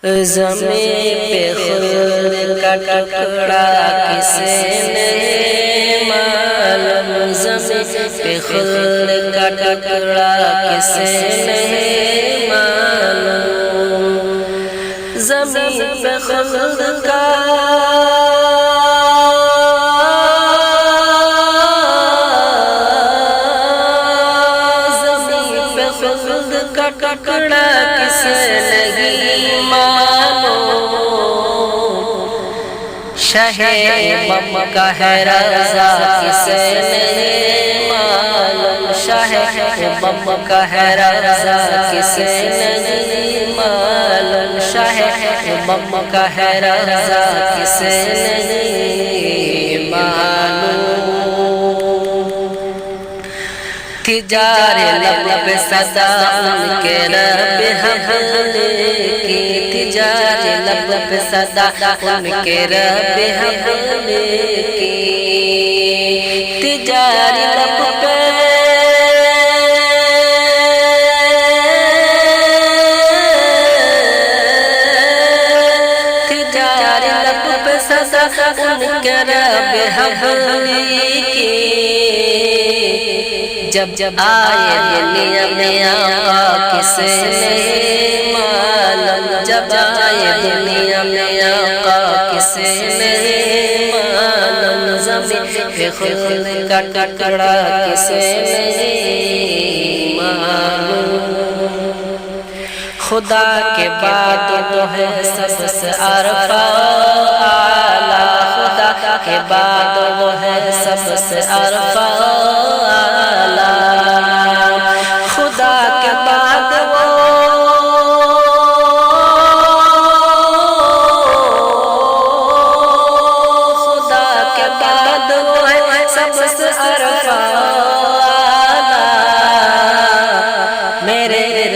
زمین پہ خلد کا ٹکڑا کسے نہیں معلوم، زمین پہ خلد کا ٹکڑا کسے نہیں معلوم، زمین پہ خلد کا ٹکڑا کسے نہیں معلوم، شاہ مکہ ہے رضا کسے نہیں معلوم، شاہ مکہ ہے رضا کسے نہیں معلوم، شاہ مکہ ہے رضا کسے نہیں معلوم، تجار لب صدا ان کے رب حبل کی، تجار لب صدا ان کے رب حبل کی، تجار لب پہ تجار لب پہ صدا ان کے رب حبل کی، جب آئے دنیا میں آقا کسے نہیں معلوم، جب آئے دنیا میں آقا کسے نہیں معلوم، زمین پہ خلد کا ٹکڑا کسے نہیں معلوم، خدا کے بعد تو ہے سب سے عرفہ اعلیٰ، خدا کے بعد وہ ہے سب سے عرفہ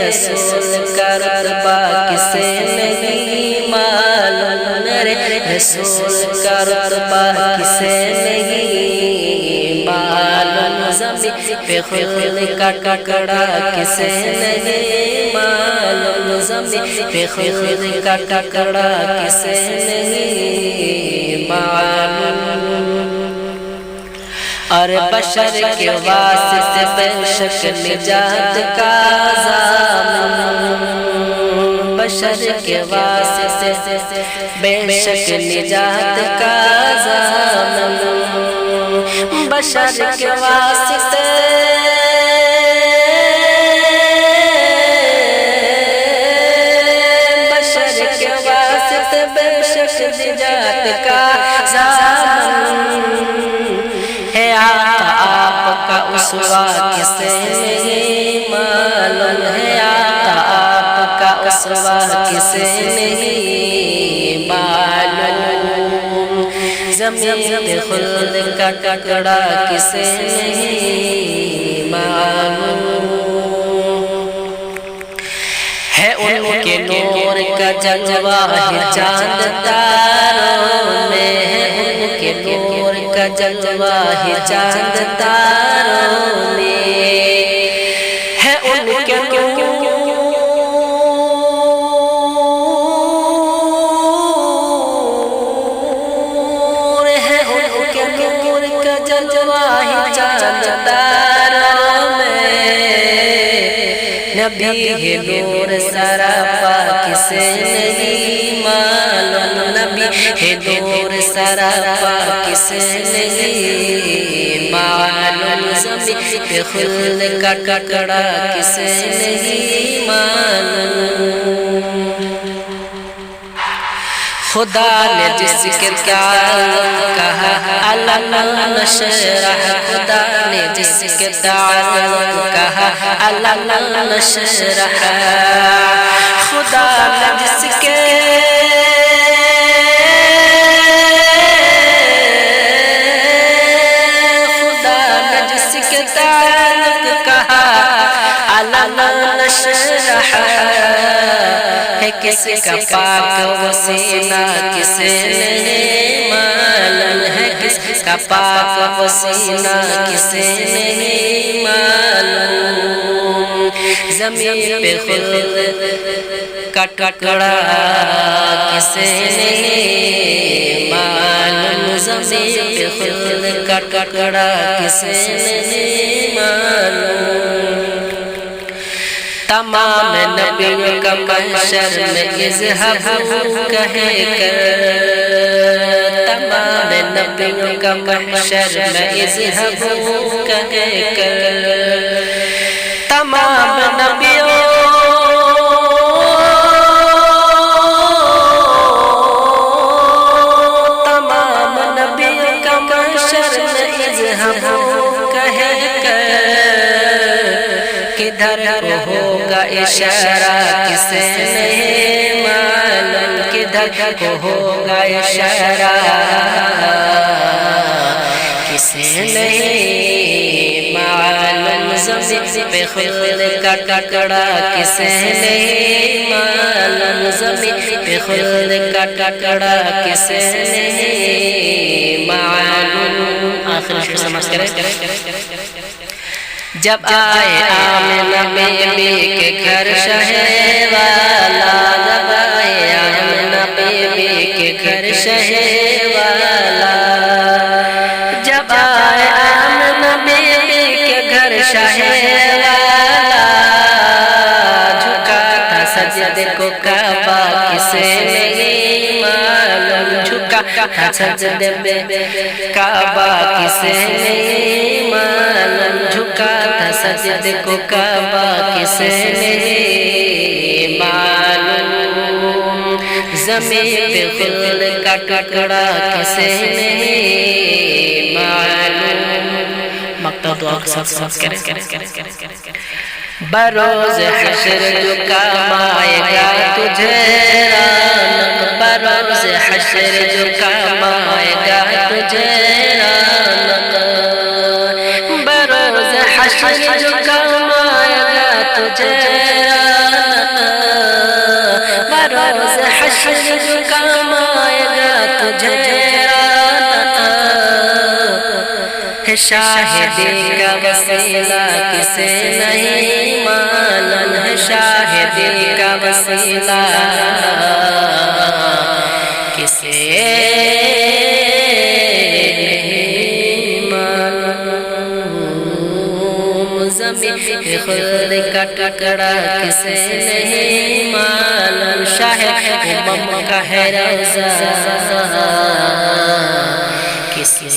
رسول کا رتبہ کسے نہیں معلوم، میرے رسول کا رتبہ کسے نہیں معلوم، زمین پہ خلد کا ٹکڑا کسے نہیں معلوم، زمین پہ خلد کا ٹکڑا کسے نہیں معلوم، اور بشر کے واسطے بے شک نجات کا ضامن، بشر کے واسطے بے شک نجات کا ضامن، بشر کے واسطے بشر کے واسطے بے شک نجات کا ضامن ہے، آپ کا اسوہ کسے نہیں معلوم ہے، آپ کا اسوہ کسے نہیں معلوم، زمین پہ خلد کا ٹکڑا کسے نہیں معلوم، ہے ان کے نور کا جلوہ چاند تاروں میں، ہے ان کے نور کا جلوہ چاند تاروں میں، ہے ان کے نور ہے ان کے نور کا جلوہ چاند تاروں میں، نبی ہے نور سراپا کسے نہیں معلوم، نبی ہے نور سراپا کسے نہیں معلوم، زمین پہ خلد کا ٹکڑا کسے نہیں معلوم، خدا نے جس کے تعلق کہا علم نشرح، خدا نے جس کے تعلق کہا علم نشرح، خدا نے جس کے خدا نے جس کے تعلق کہا علم نشرح، ہے کس کا پاک وسینہ کسے نہیں معلوم، ہے کس کا پاک وسینہ کسے نہیں معلوم، زمین پہ خلد کا ٹکڑا کسے نہیں معلوم، زمین پہ خلد کا ٹکڑا کسے نہیں معلوم۔ تمام نبیوں کا محشر میں اذہبوا کہہ کر، تمام نبیوں کا محشر میں اذہبوا کہہ کر، تمام نبیوں کا محشر میں اذہبوا کہہ کر، کدھر کو ہوگا اشارہ کسے نہیں معلوم، کدھر کو ہوگا اشارہ کسے نہیں معلوم، زمین پہ خلد کا ٹکڑا کسے نہیں معلوم، زمین پہ خلد کا ٹکڑا کسے نہیں معلوم۔ آخر شروع سمجھ کریں۔ جب آئے آمنہ بی بی کے گھر شہ والا، جب آئے آمنہ بی بی کے گھر شہ والا، جب آئے آمنہ بی بی کے گھر شہ والا، جھکا تھا سجدے کو کعبہ کسے نہیں معلوم، جھکا تھا سجدے پہ کعبہ کسے نہیں معلوم، جھکا تھا سجدے کو کعبہ کسے نہیں معلوم، زمین پہ خلد کا ٹکڑا کسے نہیں معلوم۔ مقطع دعا کے ساتھ ساتھ کریں۔ بروز حشر جو کام آئے گا تجھے رونق، بروز حشر جو کام آئے گا تجھے رونق، بروز حشر جو کام آئے گا تجھے رونق، بروز حشر جو کام آئے گا تجھے رونق، ہے شاہدی کا وسیلہ کسے نہیں معلوم، ہے شاہدی کا وسیلہ کسے نہیں معلوم، زمین پہ خلد کا ٹکڑا کسے نہیں معلوم، شاہ امم کا ہے روضہ کسے